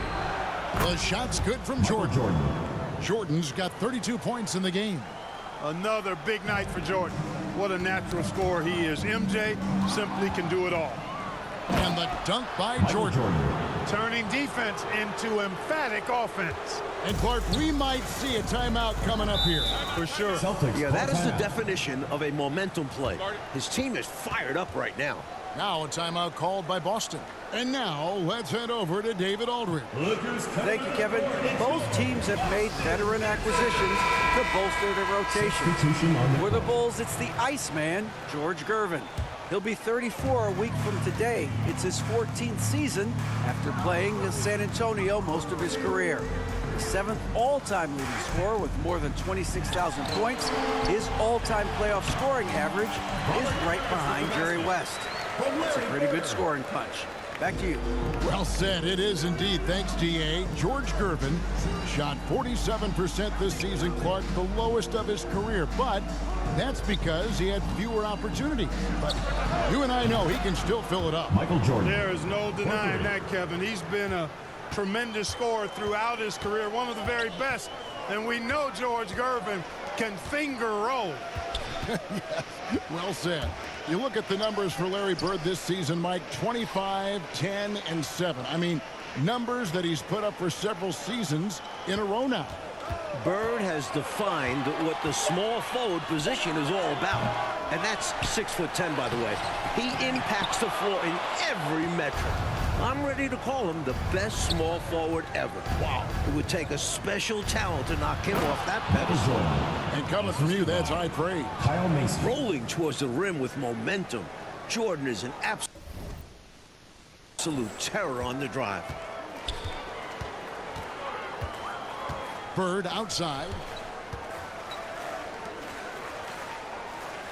The shot's good from Jordan. Jordan's got 32 points in the game. Another big night for Jordan. What a natural scorer he is. MJ simply can do it all. And the dunk by Jordan. Turning defense into emphatic offense. And Clark, we might see a timeout coming up here. For sure. Yeah, that is the definition of a momentum play. His team is fired up right now. Now a timeout called by Boston. And now let's head over to David Aldridge. Thank you, Kevin. Both teams have made veteran acquisitions to bolster their rotation. For the Bulls, it's the Iceman, George Gervin. He'll be 34 a week from today. It's his 14th season after playing in San Antonio most of his career. The 7th all-time leading scorer with more than 26,000 points. His all-time playoff scoring average is right behind Jerry West. It's a pretty good scoring punch. Back to you. Well said. It is indeed. Thanks, GA. George Gervin shot 47% this season, Clark, the lowest of his career. But that's because he had fewer opportunities. But you and I know he can still fill it up. Michael Jordan. There is no denying that, Kevin. He's been a tremendous scorer throughout his career, one of the very best. And we know George Gervin can finger roll. Yes, well said. You look at the numbers for Larry Bird this season, Mike, 25, 10, and 7. I mean, numbers that he's put up for several seasons in a row now. Bird has defined what the small forward position is all about. And that's 6'10", by the way. He impacts the floor in every metric. I'm ready to call him the best small forward ever. Wow. It would take a special talent to knock him off that pedestal. And coming from you, that's high praise. Kyle Mason. Rolling towards the rim with momentum. Jordan is an absolute terror on the drive. Bird outside.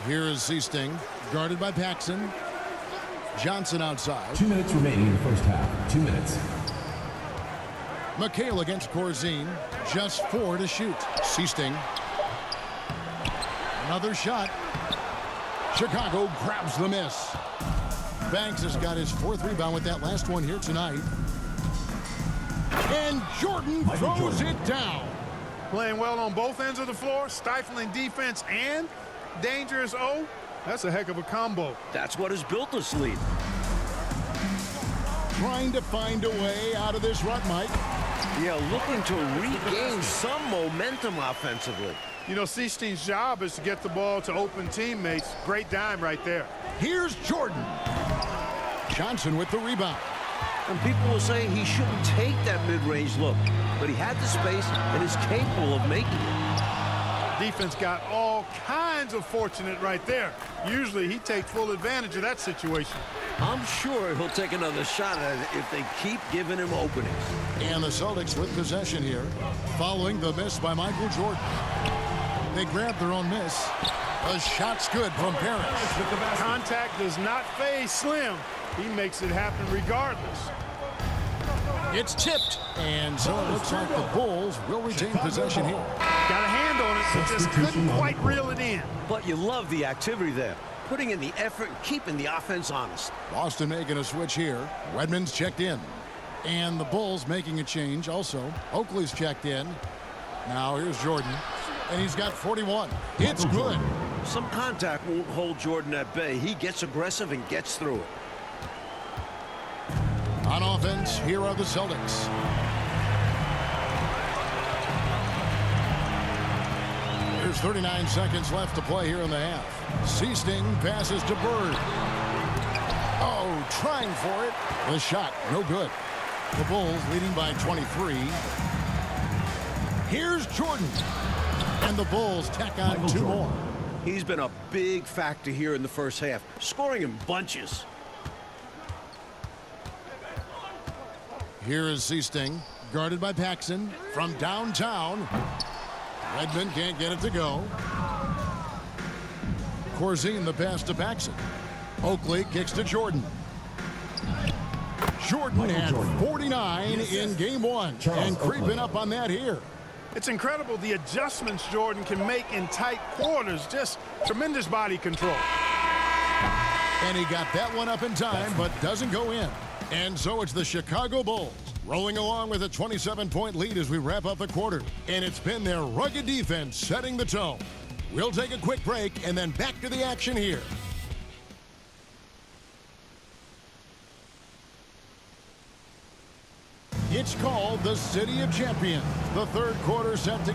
Here is Seasting, guarded by Paxson. Johnson outside. 2 minutes remaining in the first half. 2 minutes. McHale against Corzine. Just 4 to shoot. Seasting. Another shot. Chicago grabs the miss. Banks has got his 4th rebound with that last one here tonight. And Jordan throws it down. Playing well on both ends of the floor, stifling defense and dangerous O. That's a heck of a combo. That's what has built this lead. Trying to find a way out of this rut, Mike. Yeah, looking to regain some momentum offensively. You know, Seasting's job is to get the ball to open teammates. Great dime right there. Here's Jordan. Johnson with the rebound. And people will say he shouldn't take that mid-range look, but he had the space and is capable of making it. Defense got all kinds of fortunate right there. Usually he takes full advantage of that situation. I'm sure he'll take another shot at it if they keep giving him openings. And the Celtics with possession here, following the miss by Michael Jordan. They grab their own miss. The shot's good from Parrish. Contact does not phase Slim. He makes it happen regardless. It's tipped. And so it looks like the Bulls will retain possession here. Got a hand on it, but just couldn't quite reel it in. But you love the activity there. Putting in the effort and keeping the offense honest. Boston making a switch here. Redmond's checked in. And the Bulls making a change also. Oakley's checked in. Now here's Jordan. And he's got 41. It's good. Some contact won't hold Jordan at bay. He gets aggressive and gets through it. On offense, here are the Celtics. There's 39 seconds left to play here in the half. Seasting passes to Bird. Oh, trying for it. The shot, no good. The Bulls leading by 23. Here's Jordan. And the Bulls tack on 2 more. He's been a big factor here in the first half, scoring in bunches. Here is Seasting, guarded by Paxson from downtown. Redmond can't get it to go. Corzine the pass to Paxson. Oakley kicks to Jordan. Jordan had 49 in game 1 and creeping up on that here. It's incredible the adjustments Jordan can make in tight quarters. Just tremendous body control. And he got that one up in time, but doesn't go in. And so it's the Chicago Bulls rolling along with a 27-point lead as we wrap up the quarter. And it's been their rugged defense setting the tone. We'll take a quick break and then back to the action here. It's called the City of Champions. The third quarter set to